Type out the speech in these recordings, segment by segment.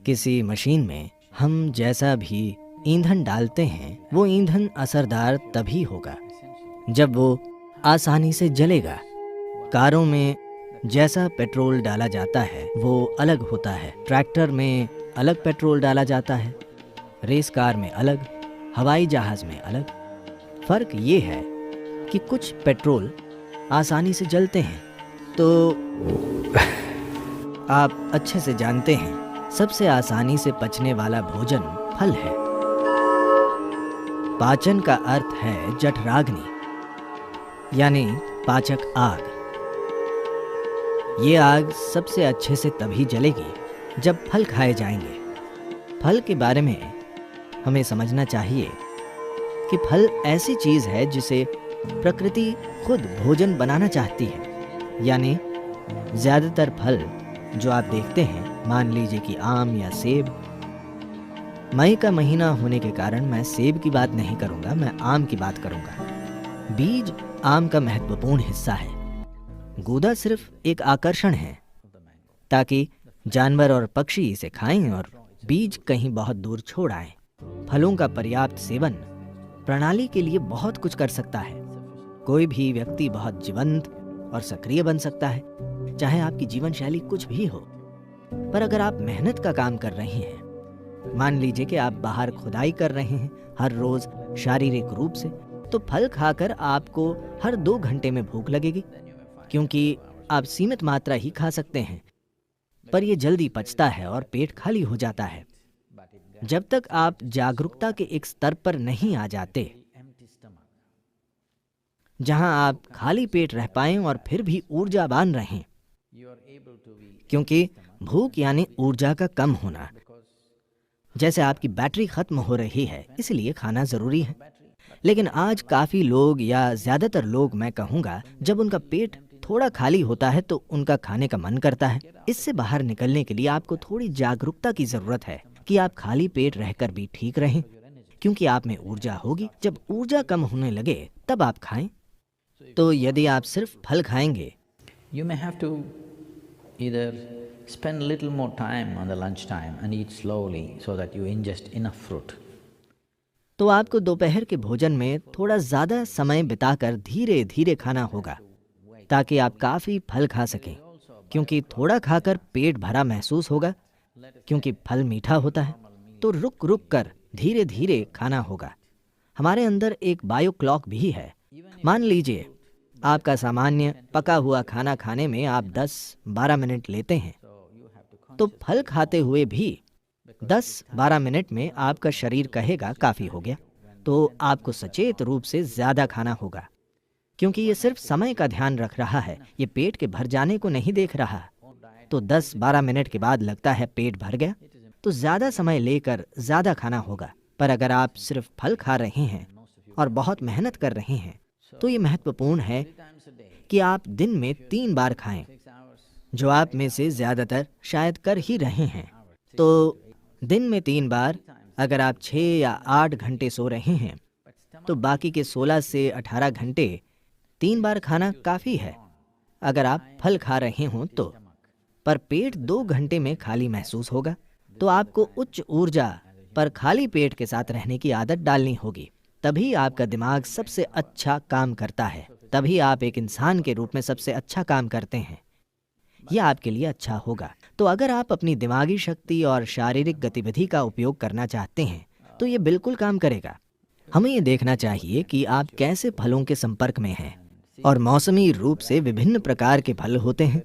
किसी मशीन में हम जैसा भी ईंधन डालते हैं वो ईंधन असरदार तभी होगा जब वो आसानी से जलेगा। कारों में जैसा पेट्रोल डाला जाता है वो अलग होता है। ट्रैक्टर में अलग पेट्रोल डाला जाता है, रेस कार में अलग, हवाई जहाज में अलग। फर्क ये है कि कुछ पेट्रोल आसानी से जलते हैं। तो आप अच्छे से जानते हैं सबसे आसानी से पचने वाला भोजन फल है। पाचन का अर्थ है जठराग्नि, यानी पाचक आग। ये आग सबसे अच्छे से तभी जलेगी जब फल खाए जाएंगे। फल के बारे में हमें समझना चाहिए कि फल ऐसी चीज है जिसे प्रकृति खुद भोजन बनाना चाहती है। यानी ज्यादातर फल जो आप देखते हैं, मान लीजिए कि आम या सेब। मई का महीना होने के कारण मैं सेब की बात नहीं करूंगा, मैं आम की बात करूंगा। बीज आम का महत्वपूर्ण हिस्सा है। गूदा सिर्फ एक आकर्षण है ताकि जानवर और पक्षी इसे खाएं और बीज कहीं बहुत दूर छोड़ आएं। फलों का पर्याप्त सेवन प्रणाली के लिए बहुत कुछ कर सकता है। कोई भी व्यक्ति बहुत जीवंत और सक्रिय बन सकता है, चाहे आपकी जीवन शैली कुछ भी हो। पर अगर आप मेहनत का काम कर रहे हैं, मान लीजिए कि आप बाहर खुदाई कर रहे हैं हर रोज शारीरिक रूप से, तो फल खाकर आपको हर 2 घंटे में भूख लगेगी, क्योंकि आप सीमित मात्रा ही खा सकते हैं। पर यह जल्दी पचता है और पेट खाली हो जाता है। जब तक आप जागरूकता के एक स्तर पर नहीं आ जाते जहां आप खाली पेट रह पाएं और फिर भी ऊर्जावान रहें, क्योंकि भूख यानी ऊर्जा का कम होना। जैसे आपकी बैटरी खत्म हो रही है, इसलिए खाना जरूरी है। लेकिन आज काफी लोग, या ज्यादातर लोग मैं कहूंगा, जब उनका पेट थोड़ा खाली होता है तो उनका खाने का मन करता है। इससे बाहर निकलने के लिए आपको थोड़ी जागरूकता की जरूरत है कि आप खाली पेट रहकर भी ठीक रहें, क्योंकि आप में ऊर्जा होगी। जब ऊर्जा कम होने लगे तब आप खाएं। तो यदि आप सिर्फ फल खाएंगे, You may have to either spend a little more time on the lunch time and eat slowly so that you ingest enough fruit. तो आपको दोपहर के भोजन में थोड़ा ज्यादा समय बिताकर धीरे धीरे खाना होगा ताकि आप काफी फल खा सकें, क्योंकि थोड़ा खाकर पेट भरा महसूस होगा। क्योंकि फल मीठा होता है तो रुक रुक कर धीरे धीरे खाना होगा। हमारे अंदर एक बायो क्लॉक भी है। मान लीजिए आपका सामान्य पका हुआ खाना खाने में आप 10-12 मिनट लेते हैं, तो फल खाते हुए भी 10-12 मिनट में आपका शरीर कहेगा काफी हो गया। तो आपको सचेत रूप से ज्यादा खाना होगा, क्योंकि ये सिर्फ समय का ध्यान रख रहा है, ये पेट के भर जाने को नहीं देख रहा। तो 10-12 मिनट के बाद लगता है पेट भर गया, तो ज्यादा समय लेकर ज्यादा खाना होगा। पर अगर आप सिर्फ फल खा रहे हैं और बहुत मेहनत कर रहे हैं, तो ये महत्वपूर्ण है कि आप दिन में 3 बार खाएं, जो आप में से ज्यादातर शायद कर ही रहे हैं। तो दिन में 3 बार, अगर आप 6 या 8 घंटे सो रहे हैं, तो बाकी के 16 से 18 घंटे 3 बार खाना काफी है अगर आप फल खा रहे हों तो। पर पेट 2 घंटे में खाली महसूस होगा, तो आपको उच्च ऊर्जा पर खाली पेट के साथ रहने की आदत डालनी होगी। तभी आपका दिमाग सबसे अच्छा काम करता है, तभी आप एक इंसान के रूप में सबसे अच्छा काम करते हैं। यह आपके लिए अच्छा होगा। तो अगर आप अपनी दिमागी शक्ति और शारीरिक गतिविधि का उपयोग करना चाहते हैं तो ये बिल्कुल काम करेगा। हमें ये देखना चाहिए कि आप कैसे फलों के संपर्क में हैं, और मौसमी रूप से विभिन्न प्रकार के फल होते हैं।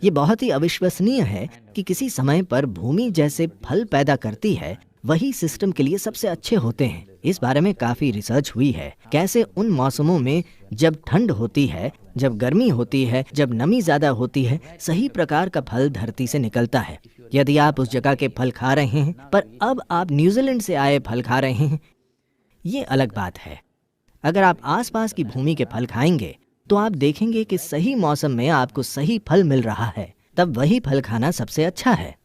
ये बहुत ही अविश्वसनीय है कि किसी समय पर भूमि जैसे फल पैदा करती है, वही सिस्टम के लिए सबसे अच्छे होते हैं। इस बारे में काफी रिसर्च हुई है, कैसे उन मौसमों में जब ठंड होती है, जब गर्मी होती है, जब नमी ज्यादा होती है, सही प्रकार का फल धरती से निकलता है। यदि आप उस जगह के फल खा रहे हैं, पर अब आप न्यूजीलैंड से आए फल खा रहे हैं, ये अलग बात है। अगर आप आसपास की भूमि के फल खाएंगे तो आप देखेंगे कि सही मौसम में आपको सही फल मिल रहा है, तब वही फल खाना सबसे अच्छा है।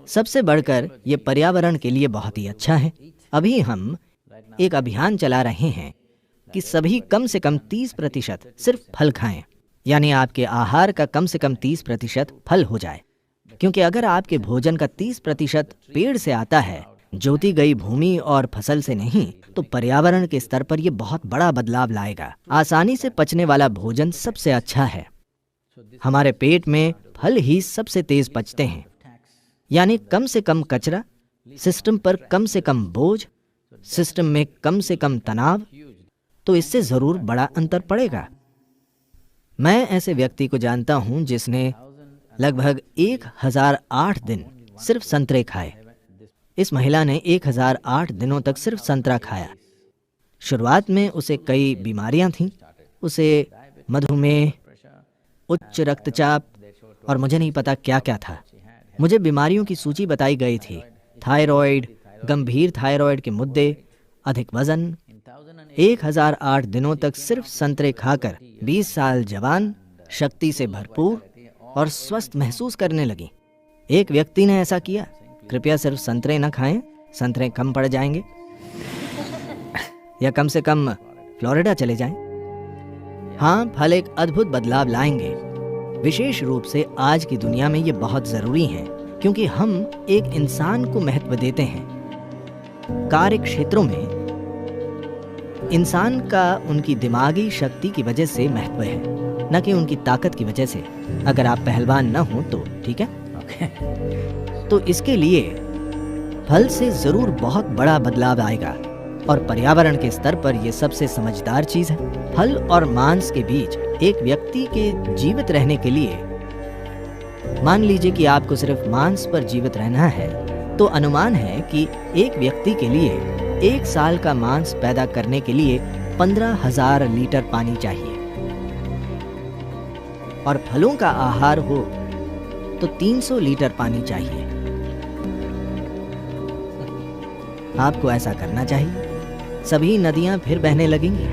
सबसे बढ़कर ये पर्यावरण के लिए बहुत ही अच्छा है। अभी हम एक अभियान चला रहे हैं कि सभी कम से कम 30% सिर्फ फल खाएं, यानी आपके आहार का कम से कम 30% फल हो जाए। क्योंकि अगर आपके भोजन का 30% पेड़ से आता है, जोती गई भूमि और फसल से नहीं, तो पर्यावरण के स्तर पर यह बहुत बड़ा बदलाव लाएगा। आसानी से पचने वाला भोजन सबसे अच्छा है। हमारे पेट में फल ही सबसे तेज पचते हैं, यानी कम से कम कचरा, सिस्टम पर कम से कम बोझ, सिस्टम में कम से कम तनाव, तो इससे जरूर बड़ा अंतर पड़ेगा। मैं ऐसे व्यक्ति को जानता हूं जिसने लगभग 1008 दिन सिर्फ संतरे खाए। इस महिला ने 1008 दिनों तक सिर्फ संतरा खाया। शुरुआत में उसे कई बीमारियां थीं, उसे मधुमेह, उच्च रक्तचाप और मुझे नहीं पता क्या क्या था। मुझे बीमारियों की सूची बताई गई थी, थायराइड, गंभीर थायराइड के मुद्दे, अधिक वजन। 1008 दिनों तक सिर्फ संतरे खाकर 20 साल जवान, शक्ति से भरपूर और स्वस्थ महसूस करने लगी। एक व्यक्ति ने ऐसा किया। कृपया सिर्फ संतरे न खाएं, संतरे कम पड़ जाएंगे, या कम से कम फ्लोरिडा चले जाएं। हाँ, फल एक अद्भुत बदलाव लाएंगे। विशेष रूप से आज की दुनिया में ये बहुत जरूरी है, क्योंकि हम एक इंसान को महत्व देते हैं। कार्य क्षेत्रों में इंसान का उनकी दिमागी शक्ति की वजह से महत्व है, न कि उनकी ताकत की वजह से। अगर आप पहलवान न हो तो ठीक है। तो इसके लिए फल से जरूर बहुत बड़ा बदलाव आएगा, और पर्यावरण के स्तर पर यह सबसे समझदार चीज है। फल और मांस के बीच एक व्यक्ति के जीवित रहने के लिए, मान लीजिए कि आपको सिर्फ मांस पर जीवित रहना है, तो अनुमान है कि एक व्यक्ति के लिए 1 साल का मांस पैदा करने के लिए 15,000 लीटर पानी चाहिए, और फलों का आहार हो तो 300 लीटर पानी चाहिए। आपको ऐसा करना चाहिए, सभी नदियां फिर बहने लगेंगी।